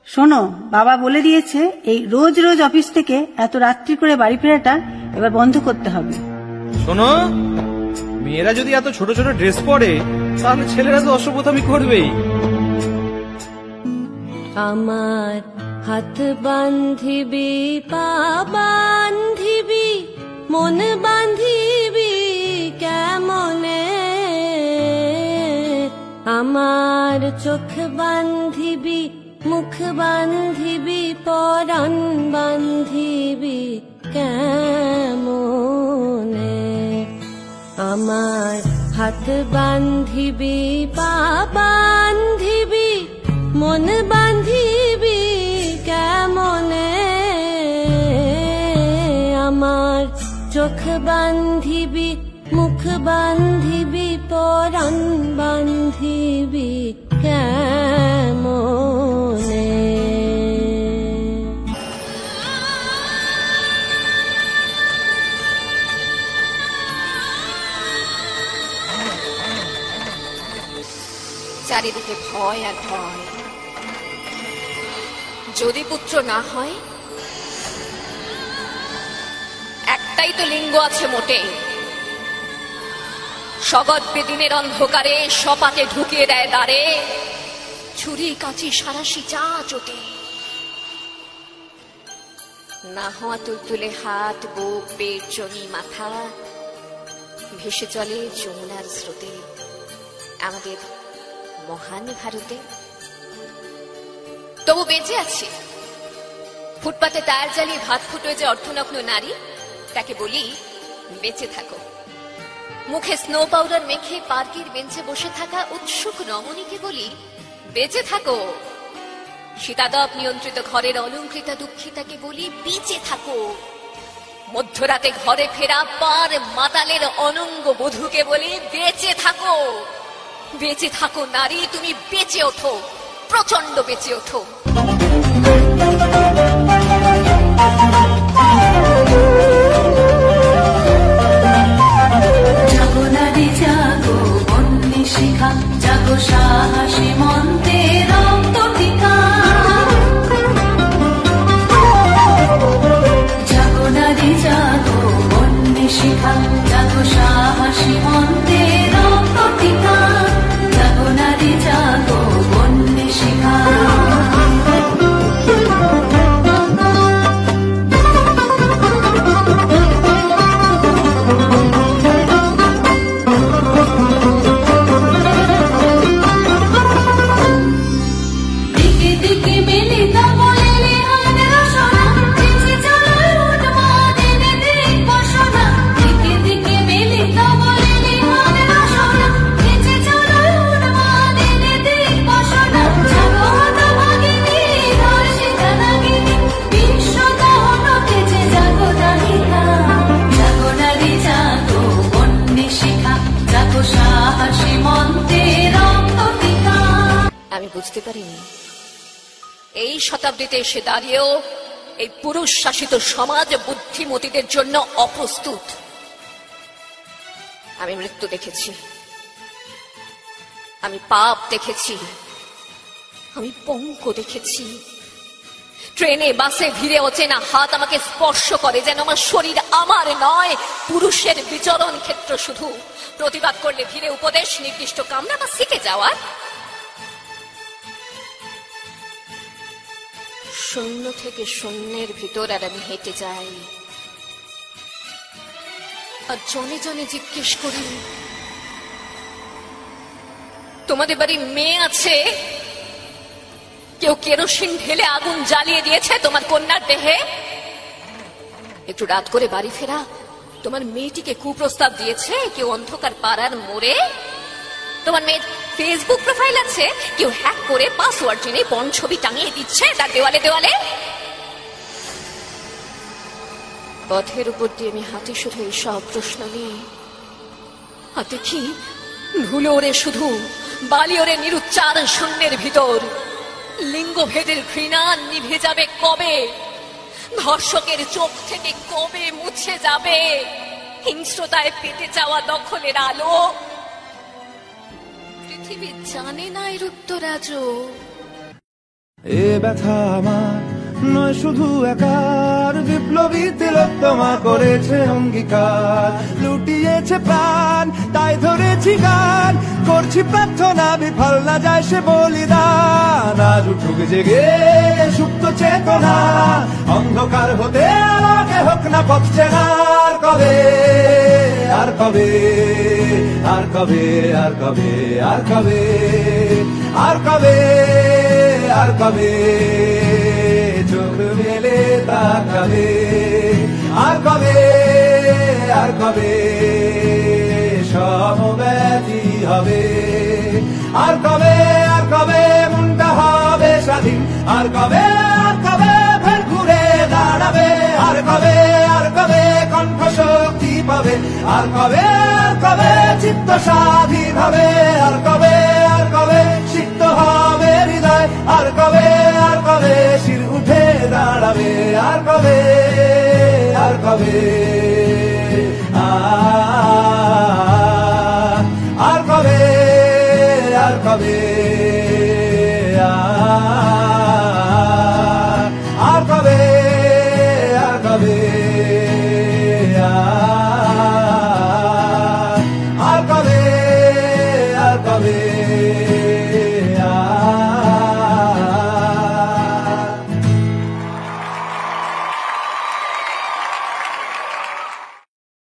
শোনো, বাবা বলে দিয়েছে এই রোজ রোজ অফিস থেকে এত রাত্রি করে বাড়ি ফেরাটা এবার বন্ধ করতে হবে। শোনো, মেয়েরা যদি এত ছোট ছোট ড্রেস পরে তাহলে ছেলেরা তো অসভ্যতামি করবেই। আমার হাত বান্ধিবি, পা বান্ধিবি, মন বান্ধিবি কেমনে, আমার চোখ বান্ধিবি, মুখ বান্ধিবি, পরাণ বান্ধিবি কেমনে, আমার হাত বান্ধিবি, পা বান্ধিবি, মন বান্ধিবি কেমনে, আমার চোখ বান্ধিবি, মুখ বান্ধিবি, পরাণ বান্ধিবি কেমনে। চারিদিকে ভয় আর ভয়। যদি পুত্র না হয়, একটাই তো লিঙ্গ আছে মোটে, সগৎ বেদিনের অন্ধকারে সপাতে ঢুকিয়ে দেয় দ্বারে, ছুরি কাঁচি সারাশি চা চোটে, না হওয়া তুলতুলে হাত, বুক, পেট, জনি, মাথা ভেসে চলে যমুনার স্রোতে আমাদের মহান ভারতে। তবু বেঁচে আছে ফুটপাতে টায়ার জ্বালিয়ে ভাত ফুটোয় যে অর্ধনগ্ন নারী, তাকে বলি বেঁচে থাকো। মুখে স্নো পাউডার মেখে পার্কের বেঞ্চে বসে থাকা উৎসুক রমণীকে বলি বেঁচে থাকো। শীতাতপ নিয়ন্ত্রিত ঘরের অলঙ্কৃতা দুঃখিতাকে বলি বেঁচে থাকো। মধ্যরাতে ঘরে ফেরা পার মাতালের অনঙ্গ বধূকে বলি বেঁচে থাকো। বেঁচে থাকো নারী, তুমি বেঁচে ওঠো, প্রচন্ড বেঁচে ওঠো। জাগো নারী জাগো, বন্যী শিখা জাগো, সাহসী মন্ত্রে রক্ত টিকা। জাগো নারী জাগো, বন্যী শিখা জাগো, সাহসী মন্ত্রে রক্ত টিকা। জাগো নারী জাগো, বন্যী শিখা। আমি বুঝতে পারিনি এই শতাব্দীতে এসে দাঁড়িয়েও এই পুরুষ শাসিত সমাজ বুদ্ধিমতীদের জন্য অপ্রস্তুত। আমি মৃত্যু দেখেছি, আমি পাপ দেখেছি, আমি পঙ্ক দেখেছি। ট্রেনে বাসে ভিড়ে অচেনা হাত আমাকে স্পর্শ করে, যেন আমার শরীর আমার নয়, পুরুষের বিচরণ ক্ষেত্র শুধু। প্রতিবাদ করলে ভিড়ে উপদেশ, নির্দিষ্ট কামনা বা শিখে যাওয়ার। শূন্য থেকে শূন্যের ভিতর আর আমি হেঁটে যাই, আর জনে জনে জিজ্ঞেস করি, তোমাদের বাড়ি মেয়ে আছে? কেউ কেরোসিন ঢেলে আগুন জ্বালিয়ে দিয়েছে তোমার কন্যার দেহে? একটু রাত করে বাড়ি ফেরা তোমার মেয়েটিকে কুপ্রস্তাব দিয়েছে কেউ অন্ধকার পাড়ার মোড়ে? তোমার মেয়ের ফেসবুক প্রোফাইল আছে, কেউ হ্যাক করে পাসওয়ার্ড জেনে পর্ন ছবি টাঙিয়ে দিচ্ছে তার দেওয়ালে দেওয়ালে? পথের উপর দিয়ে আমি হাঁটি শুধু এইসব প্রশ্ন নিয়ে, আর দেখি ধুলো ওরে শুধু, বালি ওরে নিরুচ্চার শূন্যের ভিতর। লিঙ্গভেদের ঘৃণা নিভে যাবে কবে? ধর্ষকের চোখ থেকে কবে মুছে যাবে হিংস্রতায় পেতে যাওয়া দখলের আলো? পৃথিবী জানে না এর উত্তর আজও। এ ব্যথা আমার নয় শুধু একার, বিপ্লবী তিলোত্তমা করেছে অঙ্গীকার, লুটিয়েছে প্রাণ তাই ধরেছি গান, করছি প্রার্থনা বিফল না যায় সে বলিদান। আজ উঠুক জেগে সুপ্ত চেতনা, অন্ধকার হতে আলোকে হোক না পথ চেনা। আর কবে, আর কবে, আর কবে, আর কবে, আর কবে, আর কবে, আর কবে চোখ মেলে তাকাবে। আর কবে, আর কবে সমব্যথী হবে। আর কবে, আর কবে মনটা হবে স্বাধীন। আর কবে, আর কবে ফের ঘুরে দাঁড়াবে। আর কবে, আর কবে কণ্ঠ শক্তি পাবে। আর কবে, আর কবে চিত্ত স্বাধীন হবে। আর কবে, আর কবে সিক্ত হবে হৃদয়। আর কবে, আর কবে শির উঠে দাঁড়াবে। আর কবে, আর কবে, আর কবে, আর কবে, আর কবে, আর কবে।